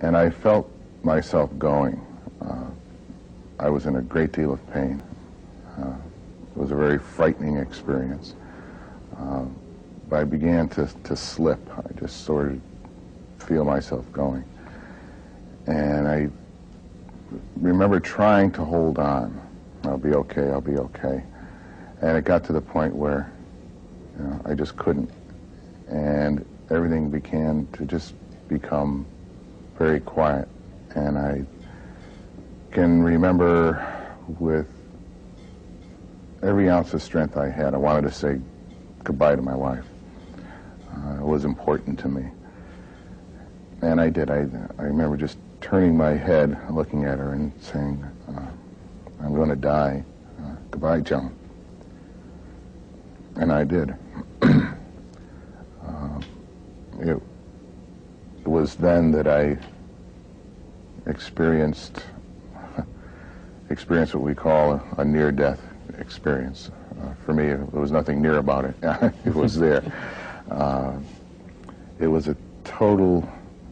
And I felt myself going. I was in a great deal of pain. It was a very frightening experience. But I began to slip. I just sort of feel myself going. And I remember trying to hold on. I'll be okay, I'll be okay. And it got to the point where, you know, I just couldn't. And everything began to just become very quiet. And I can remember with every ounce of strength I had, I wanted to say goodbye to my wife. It was important to me. And I did. I remember just turning my head, looking at her and saying, I'm going to die. Goodbye, Joan. And I did. It was then that I experienced what we call a near-death experience. For me, there was nothing near about it. It was there. It was a total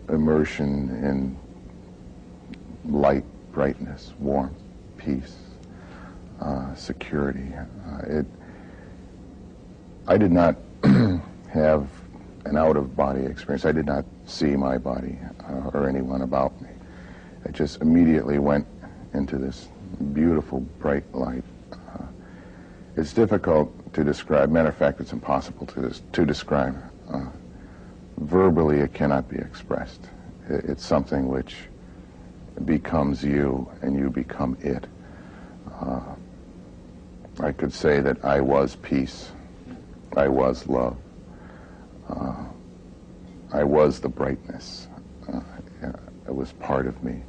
immersion in light, brightness, warmth, peace, security. I did not have an out-of-body experience. I did not see my body or anyone about me. I just immediately went into this beautiful, bright light. It's difficult to describe. Matter of fact, it's impossible to describe. Verbally, it cannot be expressed. It's something which becomes you, and you become it. I could say that I was peace. I was love. I was the brightness. It was part of me.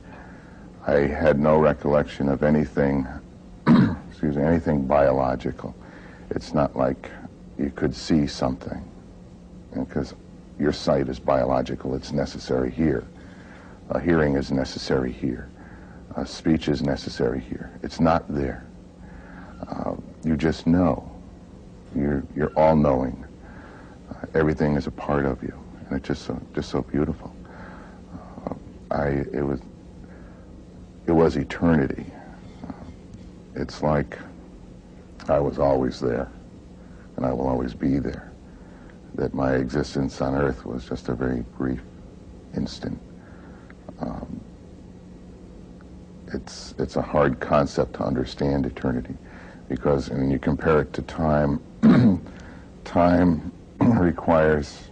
I had no recollection of anything, excuse me, anything biological. It's not like you could see something, because your sight is biological. It's necessary here. Hearing is necessary here. Speech is necessary here. It's not there. You just know. You're all-knowing. Everything is a part of you, and it's just so beautiful. It was eternity. It's like I was always there, and I will always be there. That my existence on Earth was just a very brief instant. It's a hard concept to understand, eternity, because when you compare it to time, time requires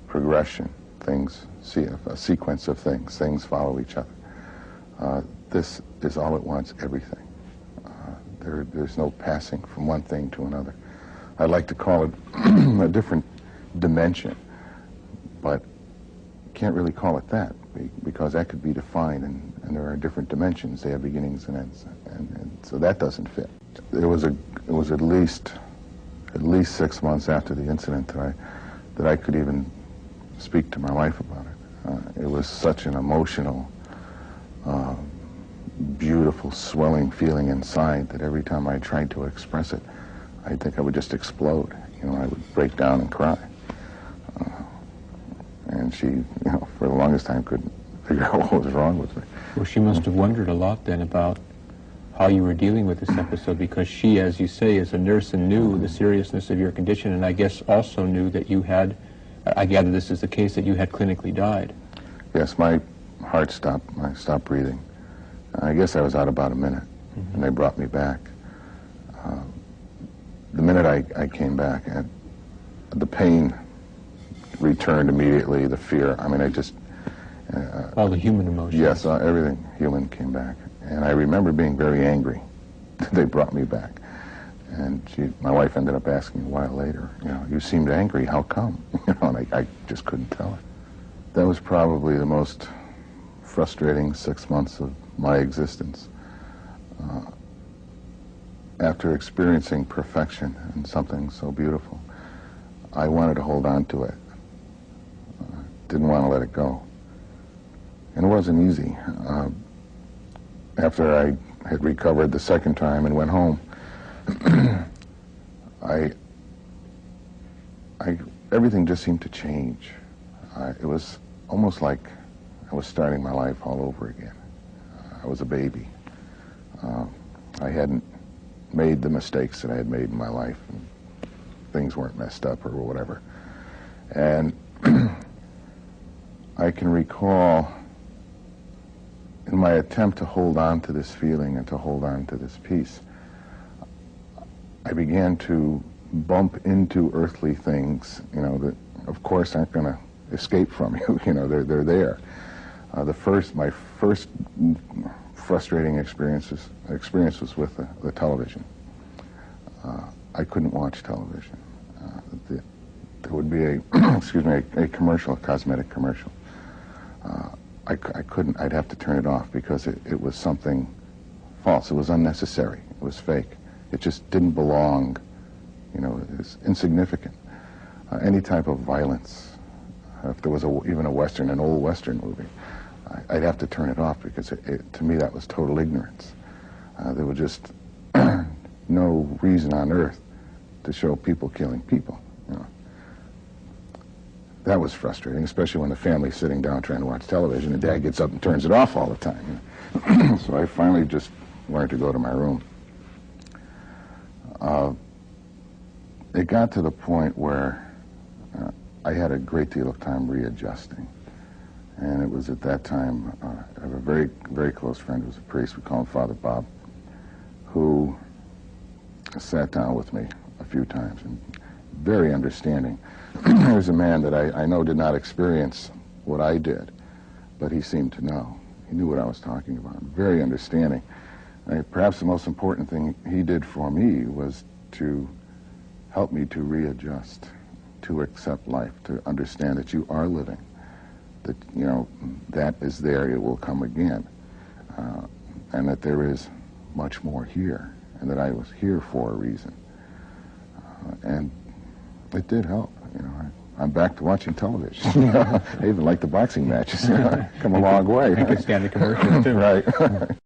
progression. Things, see a sequence of things. Things follow each other. This is all at once, everything. There's no passing from one thing to another. I'd like to call it a different dimension, but can't really call it that, because that could be defined, and there are different dimensions. They have beginnings and ends, and so that doesn't fit. It was at least 6 months after the incident that I could even speak to my wife about it. It was such an emotional, beautiful, swelling feeling inside that every time I tried to express it, I think I would just explode. You know, I would break down and cry. And she, you know, for the longest time couldn't figure out what was wrong with me. Well, she must have wondered a lot then about how you were dealing with this episode, because she, as you say, is a nurse and knew the seriousness of your condition, and I guess also knew that you had, I gather this is the case, that you had clinically died. Yes, my heart stopped. I stopped breathing. I guess I was out about a minute, and they brought me back. The minute I came back, the pain returned immediately, the fear. I mean, I just... all the human emotions. Yes, everything human came back. And I remember being very angry that they brought me back. And my wife ended up asking me a while later, you know, you seemed angry, how come? You know, and I just couldn't tell her. That was probably the most frustrating 6 months of my existence. After experiencing perfection and something so beautiful, I wanted to hold on to it. Didn't want to let it go. And it wasn't easy. After I had recovered the second time and went home, everything just seemed to change. It was almost like I was starting my life all over again. I was a baby. I hadn't made the mistakes that I had made in my life. And things weren't messed up or whatever. And I can recall in my attempt to hold on to this feeling and to hold on to this peace, I began to bump into earthly things, you know, that of course aren't going to escape from you. You know, they're there. My first frustrating experience was with the television. I couldn't watch television. There would be a excuse me, a commercial, a cosmetic commercial. I couldn't. I'd have to turn it off because it was something false. It was unnecessary. It was fake. It just didn't belong. You know, it's insignificant. Any type of violence, if there was even a Western, an old Western movie, I'd have to turn it off because to me that was total ignorance. There was just no reason on earth to show people killing people. You know. That was frustrating, especially when the family's sitting down trying to watch television and Dad gets up and turns it off all the time. You know. So I finally just learned to go to my room. It got to the point where I had a great deal of time readjusting. And it was at that time, I have a very, very close friend who was a priest, we call him Father Bob, who sat down with me a few times and very understanding. He was a man that I know did not experience what I did, but he seemed to know. He knew what I was talking about. Very understanding. Perhaps the most important thing he did for me was to help me to readjust, to accept life, to understand that you are living, that, you know, that is there, it will come again, and that there is much more here, and that I was here for a reason. And it did help, you know. I'm back to watching television. I even like the boxing matches. Come a long way. I could stand the commercials, too. Right.